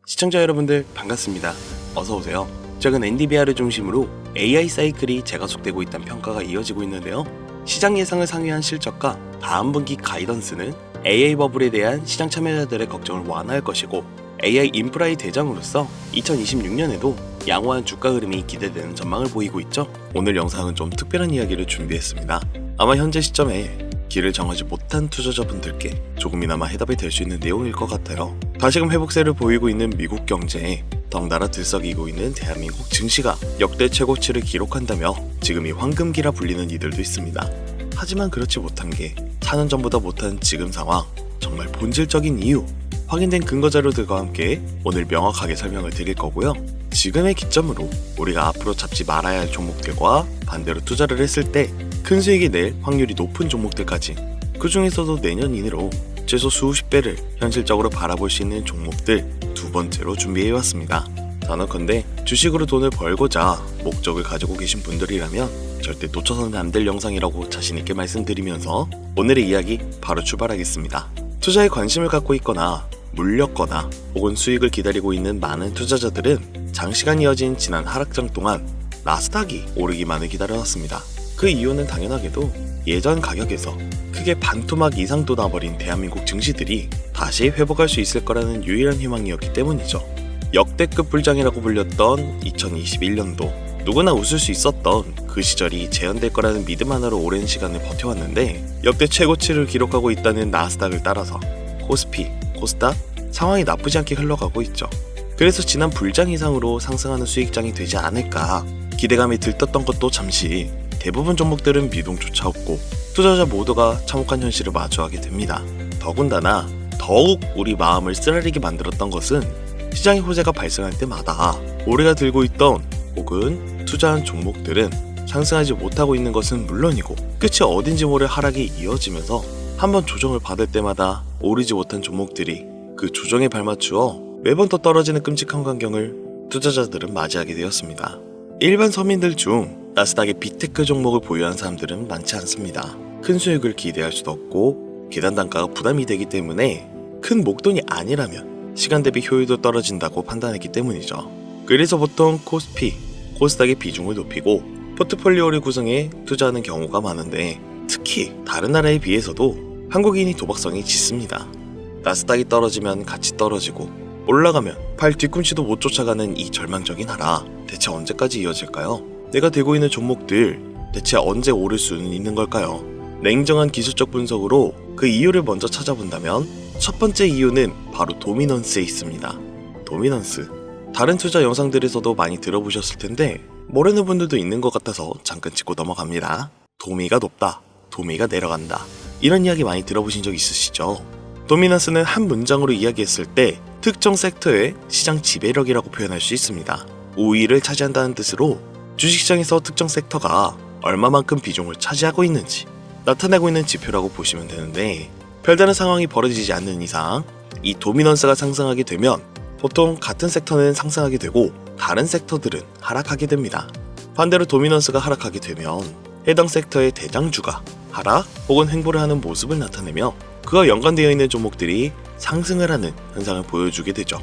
시청자 여러분들 반갑습니다. 어서오세요. 최근 엔비디아를 중심으로 AI 사이클이 재가속되고 있다는 평가가 이어지고 있는데요. 시장 예상을 상회한 실적과 다음 분기 가이던스는 AI 버블에 대한 시장 참여자들의 걱정을 완화할 것이고 AI 인프라의 대장으로서 2026년에도 양호한 주가 흐름이 기대되는 전망을 보이고 있죠. 오늘 영상은 좀 특별한 이야기를 준비했습니다. 아마 현재 시점에 길을 정하지 못한 투자자분들께 조금이나마 해답이 될 수 있는 내용일 것 같아요. 다시금 회복세를 보이고 있는 미국 경제에 덩달아 들썩이고 있는 대한민국 증시가 역대 최고치를 기록한다며 지금이 황금기라 불리는 이들도 있습니다. 하지만 그렇지 못한 게 4년 전보다 못한 지금 상황, 정말 본질적인 이유, 확인된 근거 자료들과 함께 오늘 명확하게 설명을 드릴 거고요. 지금의 기점으로 우리가 앞으로 잡지 말아야 할 종목들과 반대로 투자를 했을 때 큰 수익이 낼 확률이 높은 종목들까지, 그 중에서도 내년 이내로 최소 수십 배를 현실적으로 바라볼 수 있는 종목들 두 번째로 준비해왔습니다. 단언컨대 주식으로 돈을 벌고자 목적을 가지고 계신 분들이라면 절대 놓쳐서는 안 될 영상이라고 자신있게 말씀드리면서 오늘의 이야기 바로 출발하겠습니다. 투자에 관심을 갖고 있거나 물렸거나 혹은 수익을 기다리고 있는 많은 투자자들은 장시간 이어진 지난 하락장 동안 나스닥이 오르기만을 기다려왔습니다. 그 이유는 당연하게도 예전 가격에서 크게 반토막 이상 돋아버린 대한민국 증시들이 다시 회복할 수 있을 거라는 유일한 희망이었기 때문이죠. 역대급 불장이라고 불렸던 2021년도, 누구나 웃을 수 있었던 그 시절이 재현될 거라는 믿음 하나로 오랜 시간을 버텨왔는데 역대 최고치를 기록하고 있다는 나스닥을 따라서 코스피, 코스닥 상황이 나쁘지 않게 흘러가고 있죠. 그래서 지난 불장 이상으로 상승하는 수익장이 되지 않을까 기대감이 들떴던 것도 잠시 대부분 종목들은 미동조차 없고 투자자 모두가 참혹한 현실을 마주하게 됩니다. 더군다나 더욱 우리 마음을 쓰라리게 만들었던 것은 시장의 호재가 발생할 때마다 우리가 들고 있던 혹은 투자한 종목들은 상승하지 못하고 있는 것은 물론이고 끝이 어딘지 모를 하락이 이어지면서 한번 조정을 받을 때마다 오르지 못한 종목들이 그 조정에 발맞추어 매번 더 떨어지는 끔찍한 광경을 투자자들은 맞이하게 되었습니다. 일반 서민들 중 나스닥의 빅테크 종목을 보유한 사람들은 많지 않습니다. 큰 수익을 기대할 수도 없고 계단 단가가 부담이 되기 때문에 큰 목돈이 아니라면 시간 대비 효율도 떨어진다고 판단했기 때문이죠. 그래서 보통 코스피, 코스닥의 비중을 높이고 포트폴리오를 구성해 투자하는 경우가 많은데 특히 다른 나라에 비해서도 한국인이 도박성이 짙습니다. 나스닥이 떨어지면 같이 떨어지고 올라가면 발 뒤꿈치도 못 쫓아가는 이 절망적인 하락, 대체 언제까지 이어질까요? 내가 들고 있는 종목들 대체 언제 오를 수는 있는 걸까요? 냉정한 기술적 분석으로 그 이유를 먼저 찾아본다면 첫 번째 이유는 바로 도미넌스에 있습니다. 도미넌스, 다른 투자 영상들에서도 많이 들어보셨을 텐데 모르는 분들도 있는 것 같아서 잠깐 짚고 넘어갑니다. 도미가 높다, 도미가 내려간다, 이런 이야기 많이 들어보신 적 있으시죠? 도미넌스는 한 문장으로 이야기했을 때 특정 섹터의 시장 지배력이라고 표현할 수 있습니다. 우위를 차지한다는 뜻으로 주식시장에서 특정 섹터가 얼마만큼 비중을 차지하고 있는지 나타내고 있는 지표라고 보시면 되는데, 별다른 상황이 벌어지지 않는 이상 이 도미넌스가 상승하게 되면 보통 같은 섹터는 상승하게 되고 다른 섹터들은 하락하게 됩니다. 반대로 도미넌스가 하락하게 되면 해당 섹터의 대장주가 하락 혹은 횡보를 하는 모습을 나타내며 그와 연관되어 있는 종목들이 상승을 하는 현상을 보여주게 되죠.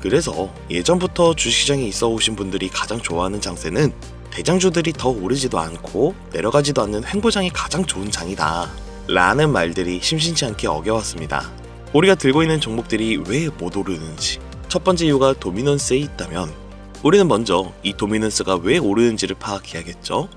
그래서 예전부터 주식시장에 있어 오신 분들이 가장 좋아하는 장세는 대장주들이 더 오르지도 않고 내려가지도 않는 횡보장이 가장 좋은 장이다 라는 말들이 심심치 않게 어겨왔습니다. 우리가 들고 있는 종목들이 왜 못 오르는지 첫 번째 이유가 도미넌스에 있다면 우리는 먼저 이 도미넌스가 왜 오르는지를 파악해야겠죠.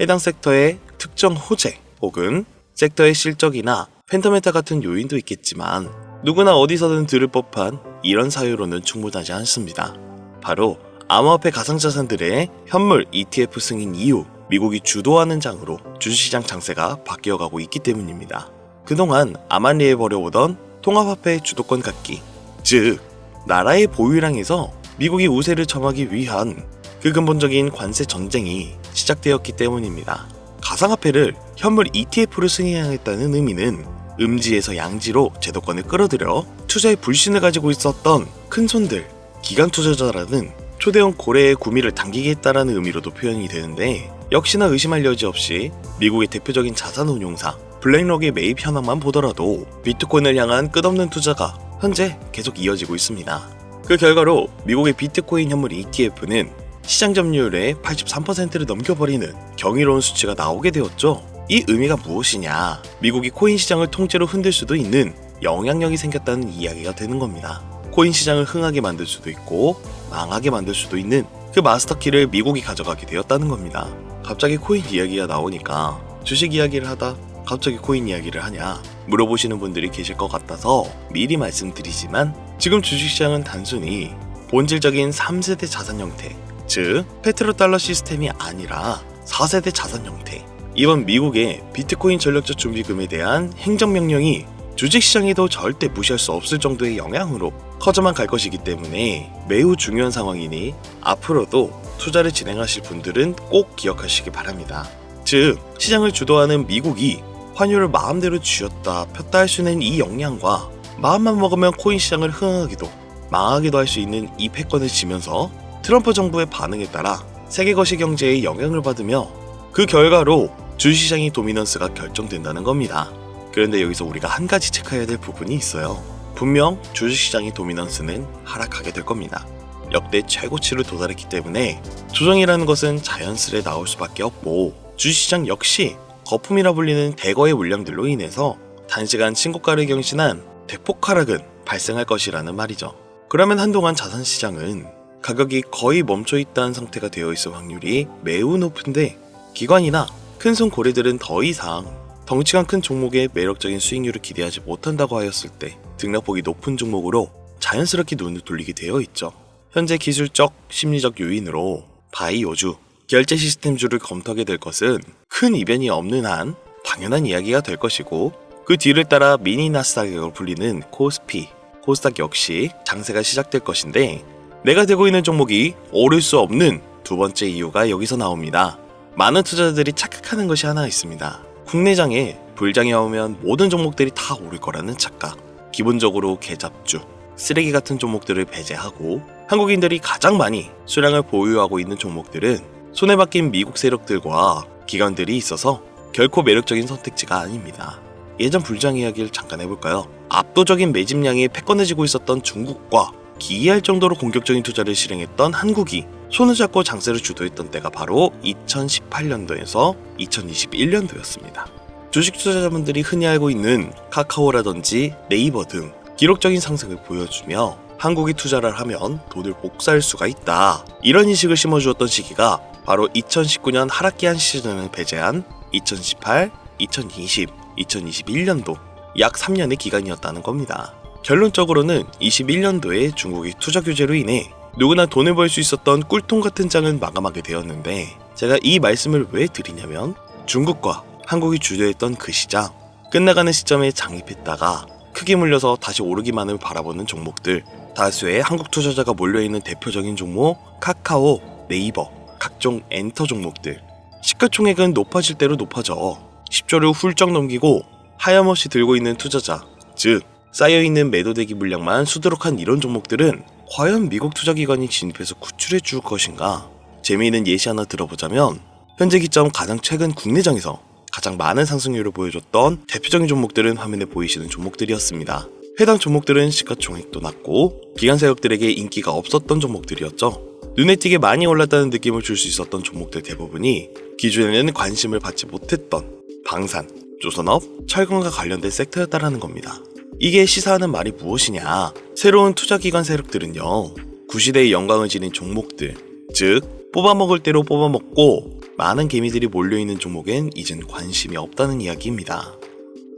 해당 섹터의 특정 호재 혹은 섹터의 실적이나 펜더메타 같은 요인도 있겠지만 누구나 어디서든 들을 법한 이런 사유로는 충분하지 않습니다. 바로 암호화폐 가상자산들의 현물 ETF 승인 이후 미국이 주도하는 장으로 주식시장 장세가 바뀌어가고 있기 때문입니다. 그동안 암암리에 벌여오던 통합화폐의 주도권 갖기, 즉 나라의 보유를 향해서 미국이 우세를 점하기 위한 그 근본적인 관세 전쟁이 시작되었기 때문입니다. 가상화폐를 현물 ETF로 승인하겠다는 의미는 음지에서 양지로 제도권을 끌어들여 투자의 불신을 가지고 있었던 큰손들, 기관 투자자라는 초대형 고래의 구미를 당기겠다라는 의미로도 표현이 되는데, 역시나 의심할 여지 없이 미국의 대표적인 자산운용사 블랙록의 매입 현황만 보더라도 비트코인을 향한 끝없는 투자가 현재 계속 이어지고 있습니다. 그 결과로 미국의 비트코인 현물 ETF는 시장 점유율의 83%를 넘겨버리는 경이로운 수치가 나오게 되었죠. 이 의미가 무엇이냐? 미국이 코인 시장을 통째로 흔들 수도 있는 영향력이 생겼다는 이야기가 되는 겁니다. 코인 시장을 흥하게 만들 수도 있고 망하게 만들 수도 있는 그 마스터키를 미국이 가져가게 되었다는 겁니다. 갑자기 코인 이야기가 나오니까 주식 이야기를 하다 갑자기 코인 이야기를 하냐 물어보시는 분들이 계실 것 같아서 미리 말씀드리지만, 지금 주식시장은 단순히 본질적인 3세대 자산 형태, 즉 페트로달러 시스템이 아니라 4세대 자산 형태, 이번 미국의 비트코인 전력적 준비금에 대한 행정명령이 주식시장에도 절대 무시할 수 없을 정도의 영향으로 커져만 갈 것이기 때문에 매우 중요한 상황이니 앞으로도 투자를 진행하실 분들은 꼭 기억하시기 바랍니다. 즉, 시장을 주도하는 미국이 환율을 마음대로 쥐었다 폈다 할 수 있는 이 역량과 마음만 먹으면 코인 시장을 흥하기도 망하기도 할 수 있는 이 패권을 지면서 트럼프 정부의 반응에 따라 세계 거시 경제에 영향을 받으며 그 결과로 주식시장의 도미넌스가 결정된다는 겁니다. 그런데 여기서 우리가 한 가지 체크해야 될 부분이 있어요. 분명 주식시장의 도미넌스는 하락하게 될 겁니다. 역대 최고치를 도달했기 때문에 조정이라는 것은 자연스레 나올 수밖에 없고, 주식시장 역시 거품이라 불리는 대거의 물량들로 인해서 단시간 신고가를 경신한 대폭 하락은 발생할 것이라는 말이죠. 그러면 한동안 자산시장은 가격이 거의 멈춰있다는 상태가 되어 있을 확률이 매우 높은데, 기관이나 큰손 고래들은 더 이상 덩치가 큰 종목에 매력적인 수익률을 기대하지 못한다고 하였을 때 등락폭이 높은 종목으로 자연스럽게 눈을 돌리게 되어 있죠. 현재 기술적, 심리적 요인으로 바이오주, 결제 시스템주를 검토하게 될 것은 큰 이변이 없는 한 당연한 이야기가 될 것이고, 그 뒤를 따라 미니 나스닥으로 불리는 코스피, 코스닥 역시 장세가 시작될 것인데, 내가 들고 있는 종목이 오를 수 없는 두 번째 이유가 여기서 나옵니다. 많은 투자자들이 착각하는 것이 하나 있습니다. 국내장에 불장이 오면 모든 종목들이 다 오를 거라는 착각. 기본적으로 개잡주, 쓰레기 같은 종목들을 배제하고 한국인들이 가장 많이 수량을 보유하고 있는 종목들은 손에 박힌 미국 세력들과 기관들이 있어서 결코 매력적인 선택지가 아닙니다. 예전 불장 이야기를 잠깐 해볼까요? 압도적인 매집량에 패권을 쥐고 있었던 중국과 기이할 정도로 공격적인 투자를 실행했던 한국이 손을 잡고 장세를 주도했던 때가 바로 2018년도에서 2021년도였습니다. 주식 투자자분들이 흔히 알고 있는 카카오라든지 네이버 등 기록적인 상승을 보여주며 한국이 투자를 하면 돈을 복사할 수가 있다, 이런 인식을 심어주었던 시기가 바로 2019년 하락기한 시즌을 배제한 2018, 2020, 2021년도 약 3년의 기간이었다는 겁니다. 결론적으로는 21년도에 중국의 투자 규제로 인해 누구나 돈을 벌 수 있었던 꿀통 같은 장을 마감하게 되었는데, 제가 이 말씀을 왜 드리냐면, 중국과 한국이 주도했던 그 시장, 끝나가는 시점에 장입했다가 크게 물려서 다시 오르기만을 바라보는 종목들, 다수의 한국 투자자가 몰려있는 대표적인 종목 카카오, 네이버, 각종 엔터 종목들, 시가총액은 높아질 대로 높아져 10조를 훌쩍 넘기고 하염없이 들고 있는 투자자, 즉 쌓여있는 매도대기 물량만 수두룩한 이런 종목들은 과연 미국 투자기관이 진입해서 구출해 줄 것인가? 재미있는 예시 하나 들어보자면, 현재 기점 가장 최근 국내장에서 가장 많은 상승률을 보여줬던 대표적인 종목들은 화면에 보이시는 종목들이었습니다. 해당 종목들은 시가총액도 낮고 기관 세력들에게 인기가 없었던 종목들이었죠. 눈에 띄게 많이 올랐다는 느낌을 줄 수 있었던 종목들 대부분이 기존에는 관심을 받지 못했던 방산, 조선업, 철강과 관련된 섹터였다라는 겁니다. 이게 시사하는 말이 무엇이냐? 새로운 투자기관 세력들은요, 구시대의 영광을 지닌 종목들, 즉 뽑아먹을 대로 뽑아먹고 많은 개미들이 몰려있는 종목엔 이젠 관심이 없다는 이야기입니다.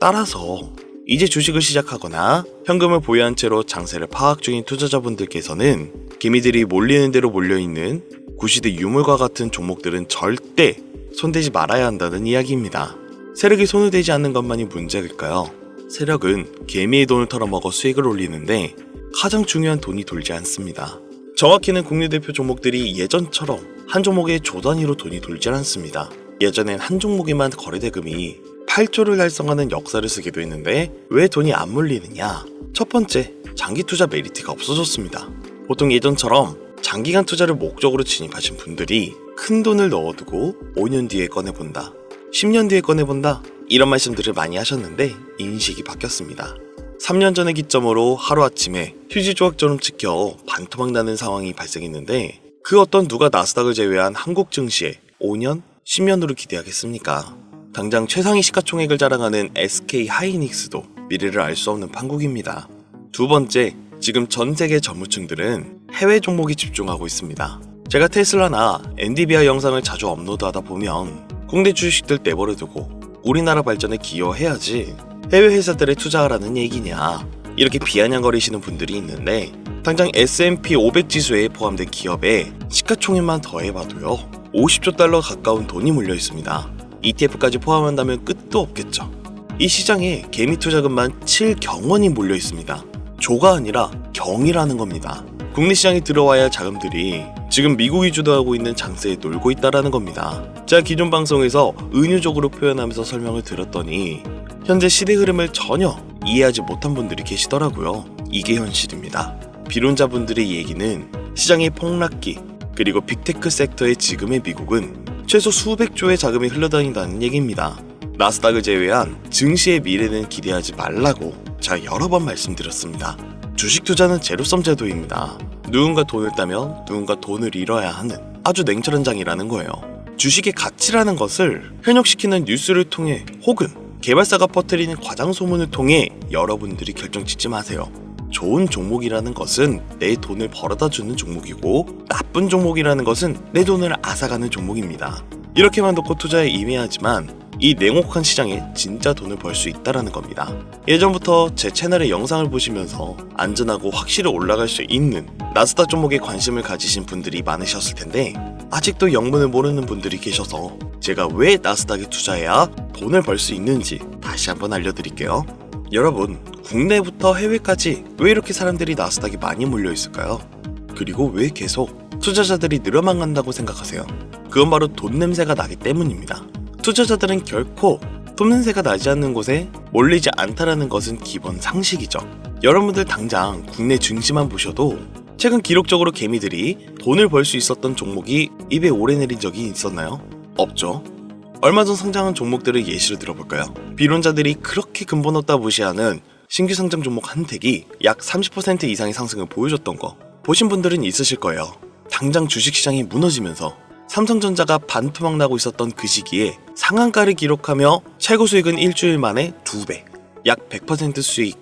따라서 이제 주식을 시작하거나 현금을 보유한 채로 장세를 파악 중인 투자자분들께서는 개미들이 몰리는 대로 몰려있는 구시대 유물과 같은 종목들은 절대 손대지 말아야 한다는 이야기입니다. 세력이 손을 대지 않는 것만이 문제일까요? 세력은 개미의 돈을 털어먹어 수익을 올리는데 가장 중요한 돈이 돌지 않습니다. 정확히는 국내 대표 종목들이 예전처럼 한 종목에 조 단위로 돈이 돌질 않습니다. 예전엔 한 종목에만 거래대금이 8조를 달성하는 역사를 쓰기도 했는데 왜 돈이 안 몰리느냐? 첫 번째, 장기 투자 메리트가 없어졌습니다. 보통 예전처럼 장기간 투자를 목적으로 진입하신 분들이 큰 돈을 넣어두고 5년 뒤에 꺼내본다, 10년 뒤에 꺼내본다, 이런 말씀들을 많이 하셨는데 인식이 바뀌었습니다. 3년 전의 기점으로 하루아침에 휴지 조각처럼 찍혀 반토막 나는 상황이 발생했는데 그 어떤 누가 나스닥을 제외한 한국 증시에 5년, 10년으로 기대하겠습니까? 당장 최상위 시가총액을 자랑하는 SK 하이닉스도 미래를 알 수 없는 판국입니다. 두 번째, 지금 전 세계 전무층들은 해외 종목에 집중하고 있습니다. 제가 테슬라나 엔디비아 영상을 자주 업로드하다 보면 국내 주식들 내버려 두고 우리나라 발전에 기여해야지 해외 회사들에 투자하라는 얘기냐 이렇게 비아냥거리시는 분들이 있는데 당장 S&P 500 지수에 포함된 기업에 시가총액만 더해봐도요 50조 달러 가까운 돈이 몰려 있습니다. ETF까지 포함한다면 끝도 없겠죠. 이 시장에 개미 투자금만 7경원이 몰려 있습니다. 조가 아니라 경이라는 겁니다. 국내 시장에 들어와야 할 자금들이 지금 미국이 주도하고 있는 장세에 놀고 있다라는 겁니다. 제가 기존 방송에서 은유적으로 표현하면서 설명을 드렸더니 현재 시대 흐름을 전혀 이해하지 못한 분들이 계시더라고요. 이게 현실입니다. 비론자분들의 얘기는 시장의 폭락기 그리고 빅테크 섹터의 지금의 미국은 최소 수백 조의 자금이 흘러다닌다는 얘기입니다. 나스닥을 제외한 증시의 미래는 기대하지 말라고 제가 여러 번 말씀드렸습니다. 주식 투자는 제로섬 제도입니다. 누군가 돈을 따면 누군가 돈을 잃어야 하는 아주 냉철한 장이라는 거예요. 주식의 가치라는 것을 현혹시키는 뉴스를 통해 혹은 개발사가 퍼뜨리는 과장 소문을 통해 여러분들이 결정짓지 마세요. 좋은 종목이라는 것은 내 돈을 벌어다 주는 종목이고 나쁜 종목이라는 것은 내 돈을 앗아가는 종목입니다. 이렇게만 놓고 투자에 임해야지만 이 냉혹한 시장에 진짜 돈을 벌 수 있다라는 겁니다. 예전부터 제 채널의 영상을 보시면서 안전하고 확실히 올라갈 수 있는 나스닥 종목에 관심을 가지신 분들이 많으셨을 텐데 아직도 영문을 모르는 분들이 계셔서 제가 왜 나스닥에 투자해야 돈을 벌 수 있는지 다시 한번 알려드릴게요. 여러분, 국내부터 해외까지 왜 이렇게 사람들이 나스닥에 많이 몰려 있을까요? 그리고 왜 계속 투자자들이 늘어만 간다고 생각하세요? 그건 바로 돈 냄새가 나기 때문입니다. 투자자들은 결코 돈 냄새가 나지 않는 곳에 몰리지 않다라는 것은 기본 상식이죠. 여러분들 당장 국내 증시만 보셔도 최근 기록적으로 개미들이 돈을 벌 수 있었던 종목이 입에 오르내린 적이 있었나요? 없죠. 얼마 전 상장한 종목들을 예시로 들어볼까요? 비론자들이 그렇게 근본 없다 무시하는 신규 상장 종목 한택이 약 30% 이상의 상승을 보여줬던 거 보신 분들은 있으실 거예요. 당장 주식시장이 무너지면서 삼성전자가 반토막 나고 있었던 그 시기에 상한가를 기록하며 최고 수익은 일주일 만에 2배, 약 100% 수익,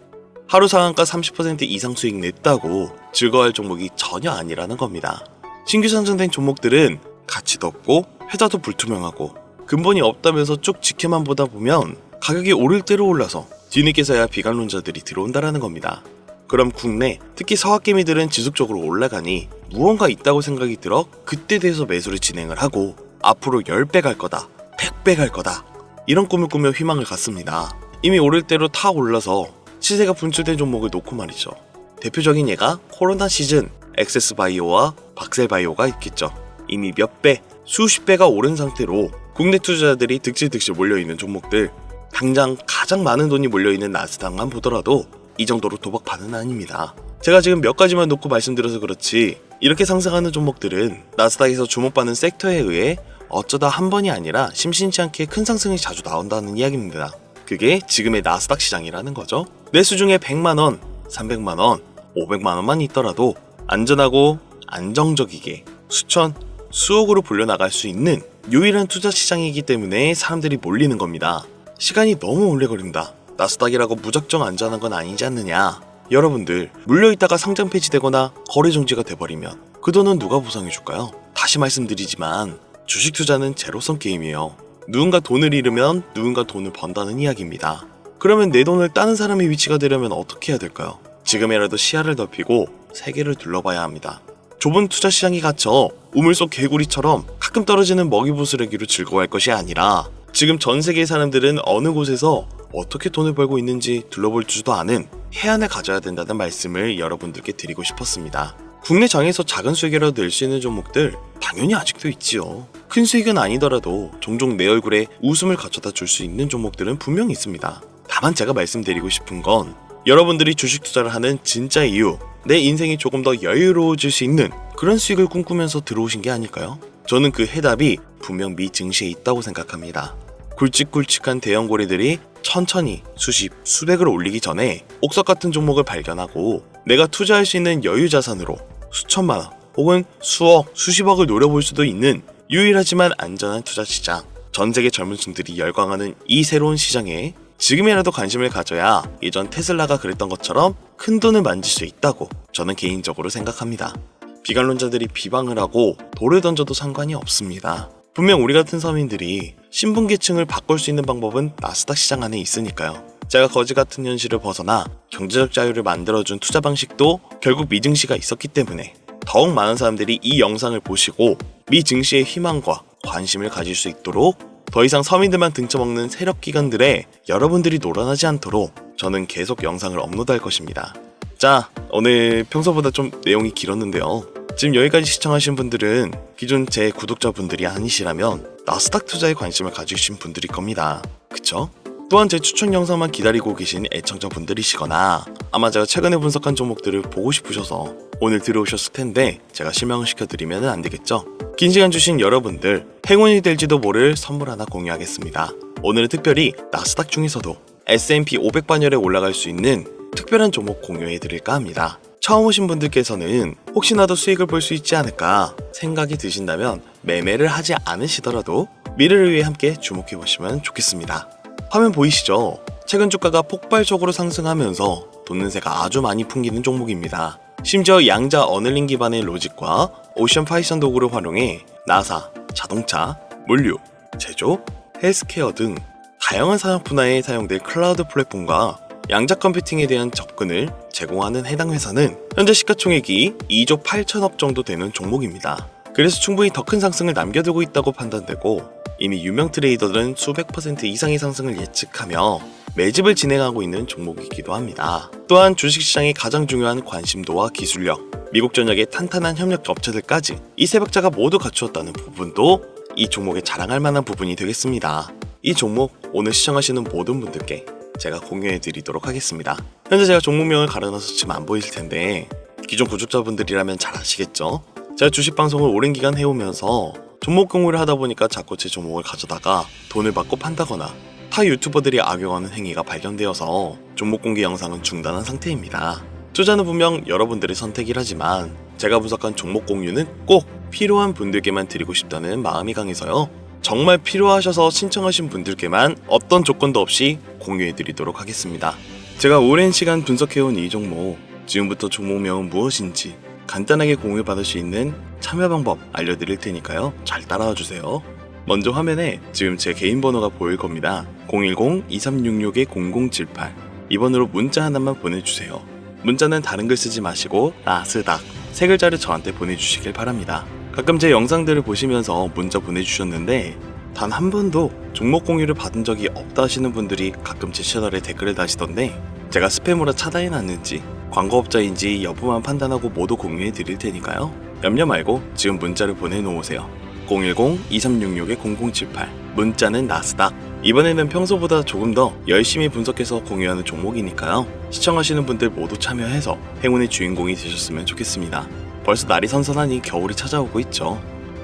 하루 상한가 30% 이상 수익 냈다고 즐거워할 종목이 전혀 아니라는 겁니다. 신규 상장된 종목들은 가치도 없고 회사도 불투명하고 근본이 없다면서 쭉 지켜만 보다 보면 가격이 오를 대로 올라서 뒤늦게서야 비관론자들이 들어온다라는 겁니다. 그럼 국내, 특히 서학개미들은 지속적으로 올라가니 무언가 있다고 생각이 들어 그때 돼서 매수를 진행을 하고 앞으로 10배 갈 거다, 100배 갈 거다 이런 꿈을 꾸며 희망을 갖습니다. 이미 오를 대로 타 올라서 시세가 분출된 종목을 놓고 말이죠. 대표적인 예가 코로나 시즌 엑세스바이오와 박셀바이오가 있겠죠. 이미 몇 배, 수십 배가 오른 상태로 국내 투자자들이 득실득실 몰려있는 종목들, 당장 가장 많은 돈이 몰려있는 나스닥만 보더라도 이 정도로 도박판은 아닙니다. 제가 지금 몇 가지만 놓고 말씀드려서 그렇지 이렇게 상승하는 종목들은 나스닥에서 주목받는 섹터에 의해 어쩌다 한 번이 아니라 심심치 않게 큰 상승이 자주 나온다는 이야기입니다. 그게 지금의 나스닥 시장이라는 거죠. 매수 중에 100만원, 300만원, 500만원만 있더라도 안전하고 안정적이게 수천, 수억으로 불려나갈 수 있는 유일한 투자 시장이기 때문에 사람들이 몰리는 겁니다. 시간이 너무 오래 걸린다. 나스닥이라고 무작정 안전한 건 아니지 않느냐. 여러분들 물려있다가 상장 폐지되거나 거래 정지가 돼버리면 그 돈은 누가 보상해줄까요? 다시 말씀드리지만 주식 투자는 제로섬 게임이에요. 누군가 돈을 잃으면 누군가 돈을 번다는 이야기입니다. 그러면 내 돈을 따는 사람의 위치가 되려면 어떻게 해야 될까요? 지금이라도 시야를 넓히고 세계를 둘러봐야 합니다. 좁은 투자 시장에 갇혀 우물 속 개구리처럼 가끔 떨어지는 먹이부스러기로 즐거워할 것이 아니라 지금 전 세계의 사람들은 어느 곳에서 어떻게 돈을 벌고 있는지 둘러볼 줄도 아는 해안을 가져야 된다는 말씀을 여러분들께 드리고 싶었습니다. 국내 장에서 작은 수익이라도 낼 수 있는 종목들 당연히 아직도 있지요. 큰 수익은 아니더라도 종종 내 얼굴에 웃음을 갖춰다 줄 수 있는 종목들은 분명히 있습니다. 다만 제가 말씀드리고 싶은 건 여러분들이 주식 투자를 하는 진짜 이유, 내 인생이 조금 더 여유로워질 수 있는 그런 수익을 꿈꾸면서 들어오신 게 아닐까요? 저는 그 해답이 분명 미 증시에 있다고 생각합니다. 굵직굵직한 대형 고래들이 천천히 수십, 수백을 올리기 전에 옥석 같은 종목을 발견하고 내가 투자할 수 있는 여유 자산으로 수천만 원 혹은 수억, 수십억을 노려볼 수도 있는 유일하지만 안전한 투자 시장. 전 세계 젊은 층들이 열광하는 이 새로운 시장에 지금이라도 관심을 가져야 예전 테슬라가 그랬던 것처럼 큰 돈을 만질 수 있다고 저는 개인적으로 생각합니다. 비관론자들이 비방을 하고 돌을 던져도 상관이 없습니다. 분명 우리 같은 서민들이 신분계층을 바꿀 수 있는 방법은 나스닥 시장 안에 있으니까요. 제가 거지 같은 현실을 벗어나 경제적 자유를 만들어준 투자 방식도 결국 미증시가 있었기 때문에 더욱 많은 사람들이 이 영상을 보시고 미증시의 희망과 관심을 가질 수 있도록 더 이상 서민들만 등쳐먹는 세력기관들에 여러분들이 놀아나지 않도록 저는 계속 영상을 업로드할 것입니다. 자, 오늘 평소보다 좀 내용이 길었는데요. 지금 여기까지 시청하신 분들은 기존 제 구독자분들이 아니시라면 나스닥 투자에 관심을 가지신 분들일 겁니다. 그쵸? 또한 제 추천 영상만 기다리고 계신 애청자분들이시거나 아마 제가 최근에 분석한 종목들을 보고 싶으셔서 오늘 들어오셨을 텐데 제가 실망을 시켜드리면 안 되겠죠? 긴 시간 주신 여러분들 행운이 될지도 모를 선물 하나 공유하겠습니다. 오늘은 특별히 나스닥 중에서도 S&P 500반열에 올라갈 수 있는 특별한 종목 공유해드릴까 합니다. 처음 오신 분들께서는 혹시나도 수익을 볼 수 있지 않을까 생각이 드신다면 매매를 하지 않으시더라도 미래를 위해 함께 주목해보시면 좋겠습니다. 화면 보이시죠? 최근 주가가 폭발적으로 상승하면서 돈는새가 아주 많이 풍기는 종목입니다. 심지어 양자 어널링 기반의 로직과 오션 파이썬 도구를 활용해 나사, 자동차, 물류, 제조, 헬스케어 등 다양한 산업 분야에 사용될 클라우드 플랫폼과 양자 컴퓨팅에 대한 접근을 제공하는 해당 회사는 현재 시가총액이 2조 8천억 정도 되는 종목입니다. 그래서 충분히 더 큰 상승을 남겨두고 있다고 판단되고 이미 유명 트레이더들은 수백 % 이상의 상승을 예측하며 매집을 진행하고 있는 종목이기도 합니다. 또한 주식시장의 가장 중요한 관심도와 기술력, 미국 전역의 탄탄한 협력 업체들까지 이 세 박자가 모두 갖추었다는 부분도 이 종목에 자랑할 만한 부분이 되겠습니다. 이 종목 오늘 시청하시는 모든 분들께 제가 공유해드리도록 하겠습니다. 현재 제가 종목명을 가려놔서 지금 안 보이실 텐데 기존 구독자분들이라면 잘 아시겠죠? 제가 주식 방송을 오랜 기간 해오면서 종목 공유를 하다 보니까 자꾸 제 종목을 가져다가 돈을 받고 판다거나 타 유튜버들이 악용하는 행위가 발견되어서 종목 공개 영상은 중단한 상태입니다. 투자는 분명 여러분들의 선택이라지만 제가 분석한 종목 공유는 꼭 필요한 분들께만 드리고 싶다는 마음이 강해서요. 정말 필요하셔서 신청하신 분들께만 어떤 조건도 없이 공유해드리도록 하겠습니다. 제가 오랜 시간 분석해온 이 종목, 지금부터 종목명은 무엇인지 간단하게 공유받을 수 있는 참여 방법 알려드릴 테니까요. 잘 따라와 주세요. 먼저 화면에 지금 제 개인 번호가 보일 겁니다. 010-2366-0078 이 번호로 문자 하나만 보내주세요. 문자는 다른 글 쓰지 마시고 나스닥 세 글자를 저한테 보내주시길 바랍니다. 가끔 제 영상들을 보시면서 문자 보내주셨는데 단 한 번도 종목 공유를 받은 적이 없다 하시는 분들이 가끔 제 채널에 댓글을 다시던데 제가 스팸으로 차단해놨는지 광고업자인지 여부만 판단하고 모두 공유해 드릴 테니까요. 염려 말고 지금 문자를 보내놓으세요. 010-2366-0078 문자는 나스닥. 이번에는 평소보다 조금 더 열심히 분석해서 공유하는 종목이니까요. 시청하시는 분들 모두 참여해서 행운의 주인공이 되셨으면 좋겠습니다. 벌써 날이 선선하니 겨울이 찾아오고 있죠.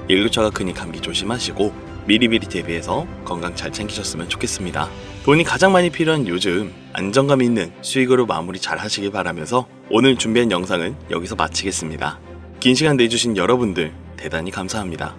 일교차가 크니 감기 조심하시고 미리미리 대비해서 건강 잘 챙기셨으면 좋겠습니다. 돈이 가장 많이 필요한 요즘 안정감 있는 수익으로 마무리 잘 하시길 바라면서 오늘 준비한 영상은 여기서 마치겠습니다. 긴 시간 내주신 여러분들 대단히 감사합니다.